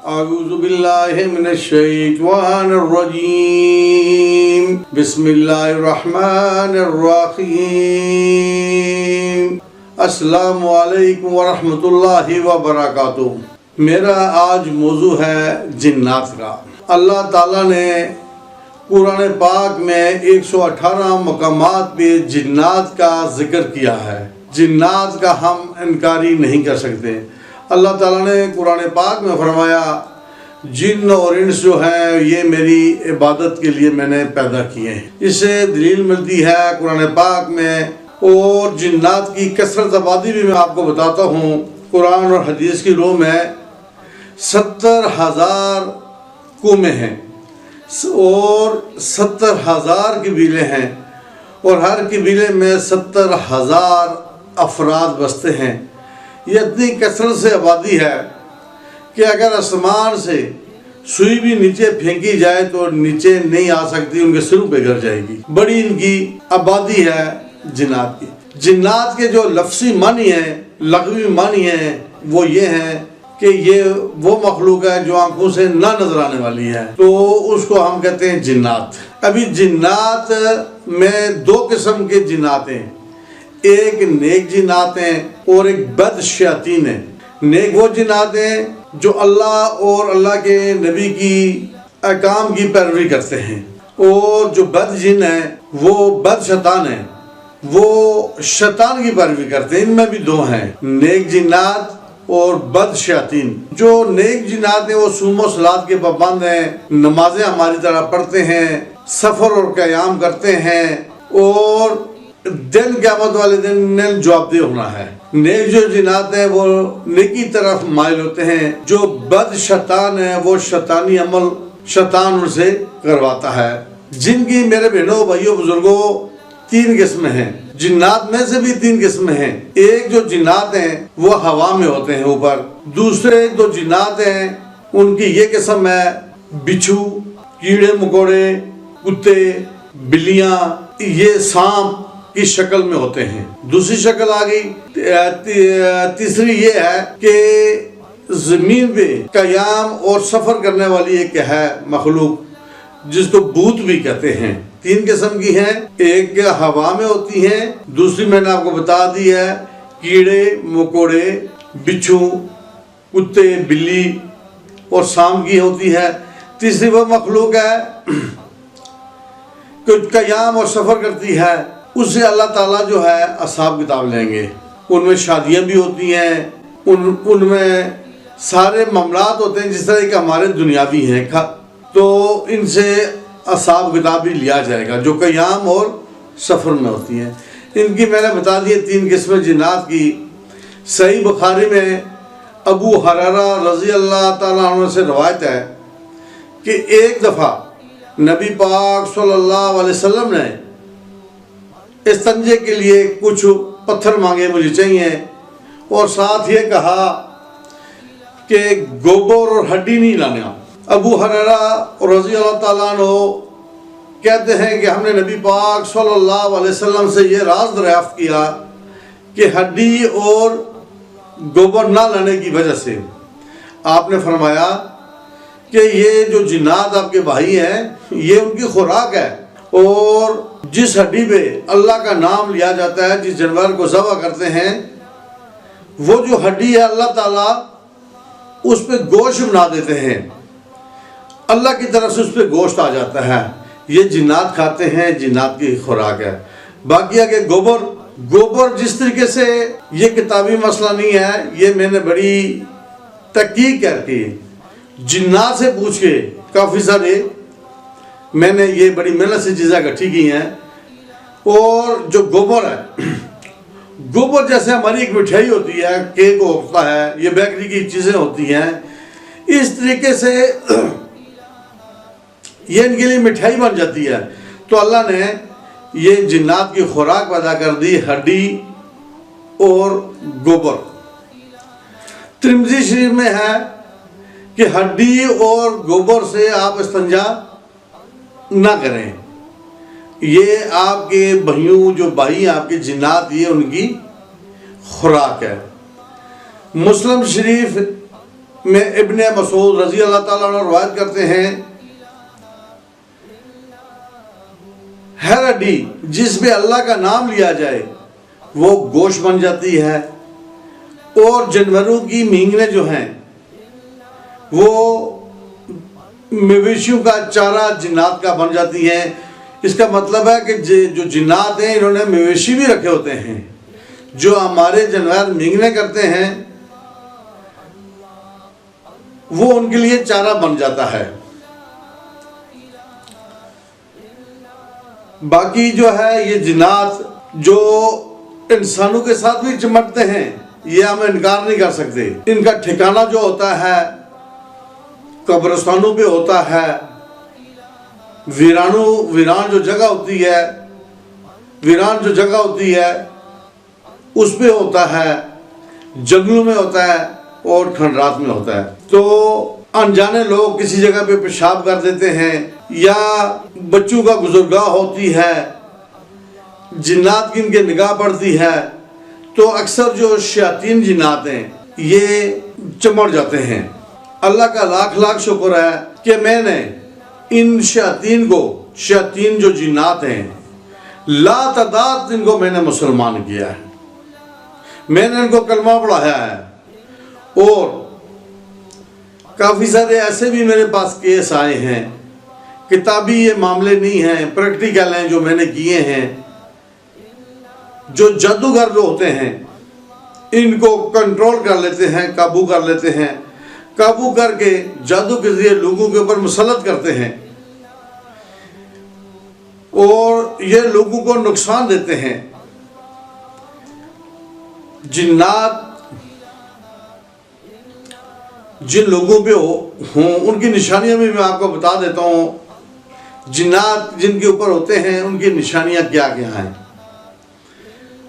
اعوذ باللہ من الشیطان الرجیم بسم اللہ الرحمن الرحیم السلام علیکم ورحمۃ اللہ وبرکاتہ۔ میرا آج موضوع ہے جنات کا۔ اللہ تعالیٰ نے قرآن پاک میں 118 مقامات پہ جنات کا ذکر کیا ہے۔ جنات کا ہم انکاری نہیں کر سکتے۔ اللہ تعالیٰ نے قرآن پاک میں فرمایا جن اور انس جو ہیں یہ میری عبادت کے لیے میں نے پیدا کیے ہیں۔ اس سے دلیل ملتی ہے قرآن پاک میں، اور جنات کی کثرت آبادی بھی میں آپ کو بتاتا ہوں۔ قرآن اور حدیث کی روح میں 70,000 قومیں ہیں اور 70,000 قبیلے ہیں، اور ہر قبیلے میں 70,000 افراد بستے ہیں۔ یہ اتنی کثرت سے آبادی ہے کہ اگر آسمان سے سوئی بھی نیچے پھینکی جائے تو نیچے نہیں آ سکتی، ان کے سروں پہ گر جائے گی۔ بڑی ان کی آبادی ہے جنات کی۔ جنات کے جو لفظی معنی ہیں، لغوی معنی ہیں، وہ یہ ہیں کہ یہ وہ مخلوق ہے جو آنکھوں سے نہ نظر آنے والی ہے، تو اس کو ہم کہتے ہیں جنات۔ ابھی جنات میں 2 قسم کے جنات ہیں، ایک نیک جنات ہیں اور ایک بد شیاطین ہیں۔ نیک وہ جنات ہیں جو اللہ اور اللہ کے نبی کی احکام کی پیروی کرتے ہیں، اور جو بد جن ہیں وہ بد شیطان ہیں، وہ شیطان کی پیروی کرتے ہیں۔ ان میں بھی 2 ہیں، نیک جنات اور بد شیاطین۔ جو نیک جنات ہیں وہ صوم و صلات کے پابند ہیں، نمازیں ہماری طرح پڑھتے ہیں، سفر اور قیام کرتے ہیں، اور دن قیامت والے دن انہیں جواب دہ ہونا ہے۔ نیک جو جنات ہیں وہ نیکی طرف مائل ہوتے ہیں، جو بد شیطان ہیں وہ شیطانی عمل شیطان ان سے کرواتا ہے۔ جن کی میرے بہنوں بھائیوں بزرگوں 3 قسمیں ہیں۔ جنات میں سے بھی 3 قسمیں ہیں۔ ایک جو جنات ہیں وہ ہوا میں ہوتے ہیں اوپر، دوسرے جو جنات ہیں ان کی یہ قسم ہے بچھو، کیڑے مکوڑے، کتے، بلیاں، یہ سانپ کی شکل میں ہوتے ہیں۔ دوسری شکل آ گئی۔ تیسری یہ ہے کہ زمین پہ قیام اور سفر کرنے والی ایک ہے مخلوق جس کو بھوت بھی کہتے ہیں۔ 3 قسم کی ہیں، ایک ہوا میں ہوتی ہیں، دوسری میں نے آپ کو بتا دی ہے کیڑے مکوڑے، بچھو، کتے، بلی اور سانپ کی ہوتی ہے، تیسری وہ مخلوق ہے کہ قیام اور سفر کرتی ہے۔ اس سے اللہ تعالیٰ جو ہے حساب کتاب لیں گے۔ ان میں شادیاں بھی ہوتی ہیں، ان میں سارے معاملات ہوتے ہیں جس طرح کہ ہمارے دنیاوی ہیں، تو ان سے حساب کتاب بھی لیا جائے گا جو قیام اور سفر میں ہوتی ہیں۔ ان کی میں نے بتا دی 3 قسمیں جنات کی۔ صحیح بخاری میں ابو ہریرہ رضی اللہ تعالیٰ عنہ سے روایت ہے کہ ایک دفعہ نبی پاک صلی اللہ علیہ وسلم نے استنجے کے لیے کچھ پتھر مانگے، مجھے چاہیے، اور ساتھ یہ کہا کہ گوبر اور ہڈی نہیں لانا۔ ابو ہریرہ رضی اللہ تعالیٰ عنہ کہتے ہیں کہ ہم نے نبی پاک صلی اللہ علیہ وسلم سے یہ راز دریافت کیا کہ ہڈی اور گوبر نہ لانے کی وجہ سے آپ نے فرمایا کہ یہ جو جنات آپ کے بھائی ہیں یہ ان کی خوراک ہے، اور جس ہڈی پہ اللہ کا نام لیا جاتا ہے، جس جانور کو ذبح کرتے ہیں، وہ جو ہڈی ہے اللہ تعالیٰ اس پہ گوشت بنا دیتے ہیں، اللہ کی طرف سے اس پہ گوشت آ جاتا ہے۔ یہ جنات کھاتے ہیں، جنات کی خوراک ہے۔ باقی ہے کہ گوبر جس طریقے سے یہ کتابی مسئلہ نہیں ہے، یہ میں نے بڑی تحقیق کر کے جنات سے پوچھ کے کافی سارے میں نے یہ بڑی محنت سے چیزیں اکٹھی کی ہیں۔ اور جو گوبر ہے، گوبر جیسے ہماری ایک مٹھائی ہوتی ہے، کیک ہوتا ہے، یہ بیکری کی چیزیں ہوتی ہیں، اس طریقے سے یہ ان کے لیے مٹھائی بن جاتی ہے۔ تو اللہ نے یہ جنات کی خوراک پیدا کر دی، ہڈی اور گوبر۔ ترمذی شریف میں ہے کہ ہڈی اور گوبر سے آپ استنجا نہ کریں، یہ آپ کے بھائیوں جو بھائی آپ کے جنات یہ ان کی خوراک ہے۔ مسلم شریف میں ابن مسعود رضی اللہ تعالیٰ عنہ روایت کرتے ہیں، ہر ہڈی جس میں اللہ کا نام لیا جائے وہ گوشت بن جاتی ہے، اور جانوروں کی مینگنے جو ہیں وہ مویشیوں کا چارہ جنات کا بن جاتی ہیں۔ اس کا مطلب ہے کہ جو جنات ہیں انہوں نے مویشی بھی رکھے ہوتے ہیں، جو ہمارے جانور مینگنے کرتے ہیں وہ ان کے لیے چارہ بن جاتا ہے۔ باقی جو ہے یہ جنات جو انسانوں کے ساتھ بھی چمٹتے ہیں، یہ ہم انکار نہیں کر سکتے۔ ان کا ٹھکانہ جو ہوتا ہے قبرستانوں پہ ہوتا ہے، ویران جو جگہ ہوتی ہے اس پہ ہوتا ہے، جنگلوں میں ہوتا ہے اور کھنڈرات میں ہوتا ہے۔ تو انجانے لوگ کسی جگہ پہ پیشاب کر دیتے ہیں، یا بچوں کا گزرگاہ ہوتی ہے، جنات کی ان کے نگاہ پڑتی ہے، تو اکثر جو شیاطین جنات ہیں یہ چمٹ جاتے ہیں۔ اللہ کا لاکھ لاکھ شکر ہے کہ میں نے ان شیاطین جو جنات ہیں لا تعداد ان کو میں نے مسلمان کیا ہے، میں نے ان کو کلمہ پڑھایا ہے، اور کافی سارے ایسے بھی میرے پاس کیس آئے ہیں، کتابی یہ معاملے نہیں ہیں، پریکٹیکل ہیں جو میں نے کیے ہیں۔ جو جادوگر جو ہوتے ہیں ان کو کنٹرول کر لیتے ہیں، قابو کر لیتے ہیں، قابو کر کے جادو کے ذریعے لوگوں کے اوپر مسلط کرتے ہیں اور یہ لوگوں کو نقصان دیتے ہیں۔ جنات جن لوگوں پہ ہوں ان کی نشانیاں بھی میں آپ کو بتا دیتا ہوں۔ جنات جن کے اوپر ہوتے ہیں ان کی نشانیاں کیا کیا ہیں۔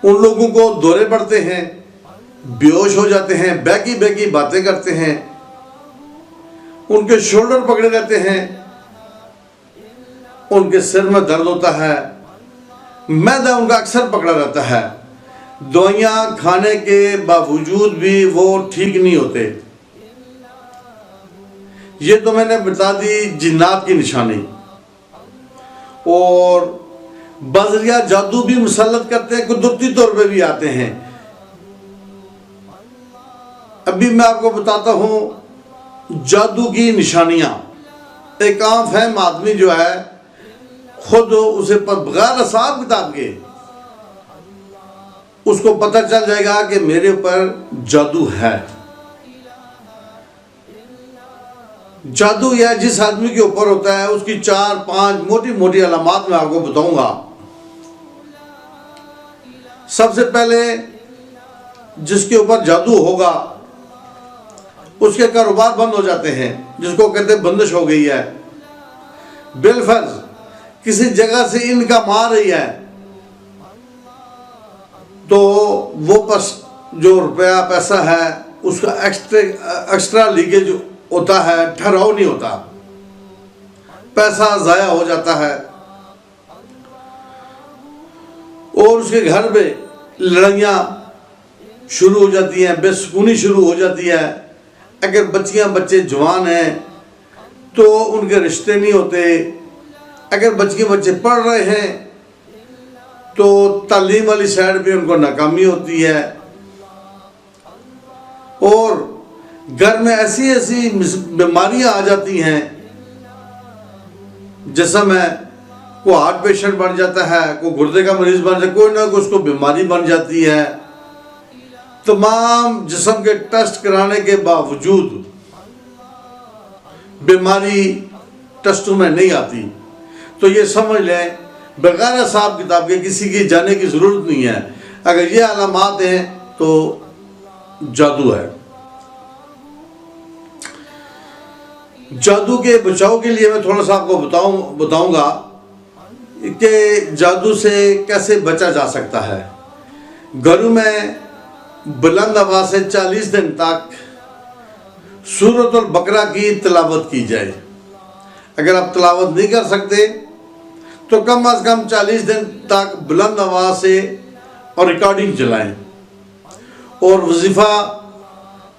ان لوگوں کو دورے پڑتے ہیں، بیہوش ہو جاتے ہیں، بیکی باتیں کرتے ہیں، ان کے شولڈر پکڑے رہتے ہیں، ان کے سر میں درد ہوتا ہے، معدہ ان کا اکثر پکڑا رہتا ہے، دوائیاں کھانے کے باوجود بھی وہ ٹھیک نہیں ہوتے۔ یہ تو میں نے بتا دی جنات کی نشانی۔ اور بذریعہ جادو بھی مسلط کرتے ہیں، قدرتی طور پہ بھی آتے ہیں۔ ابھی میں آپ کو بتاتا ہوں جادو کی نشانیاں۔ ایک عام فہم آدمی جو ہے خود اسے بغیر حساب کتاب کے اس کو پتہ چل جائے گا کہ میرے اوپر جادو ہے۔ جادو یا جس آدمی کے اوپر ہوتا ہے اس کی 4-5 موٹی موٹی علامات میں آپ کو بتاؤں گا۔ سب سے پہلے جس کے اوپر جادو ہوگا اس کے کاروبار بند ہو جاتے ہیں، جس کو کہتے ہیں بندش ہو گئی ہے۔ بالفرض کسی جگہ سے انکم آ رہی ہے تو وہ جو روپیہ پیسہ ہے اس کا ایکسٹرا لیکیج ہوتا ہے، ٹھہراؤ نہیں ہوتا، پیسہ ضائع ہو جاتا ہے، اور اس کے گھر پہ لڑائیاں شروع ہو جاتی ہیں، بے سکونی شروع ہو جاتی ہے۔ اگر بچے جوان ہیں تو ان کے رشتے نہیں ہوتے، اگر بچے پڑھ رہے ہیں تو تعلیم والی سائڈ پہ ان کو ناکامی ہوتی ہے، اور گھر میں ایسی بیماریاں آ جاتی ہیں، جسم ہے کوئی ہارٹ پیشنٹ بن جاتا ہے، کوئی گردے کا مریض بن جاتا ہے، کوئی نہ کوئی اس کو بیماری بن جاتی ہے۔ تمام جسم کے ٹیسٹ کرانے کے باوجود بیماری ٹیسٹوں میں نہیں آتی، تو یہ سمجھ لیں بغیر حساب کتاب کے کسی کی جانے کی ضرورت نہیں ہے۔ اگر یہ علامات ہیں تو جادو ہے۔ جادو کے بچاؤ کے لیے میں تھوڑا سا آپ کو بتاؤں گا کہ جادو سے کیسے بچا جا سکتا ہے۔ گھروں میں بلند آواز سے 40 دن تک سورۃ البقرہ کی تلاوت کی جائے۔ اگر آپ تلاوت نہیں کر سکتے تو کم از کم 40 دن تک بلند آواز سے اور ریکارڈنگ چلائیں، اور وظیفہ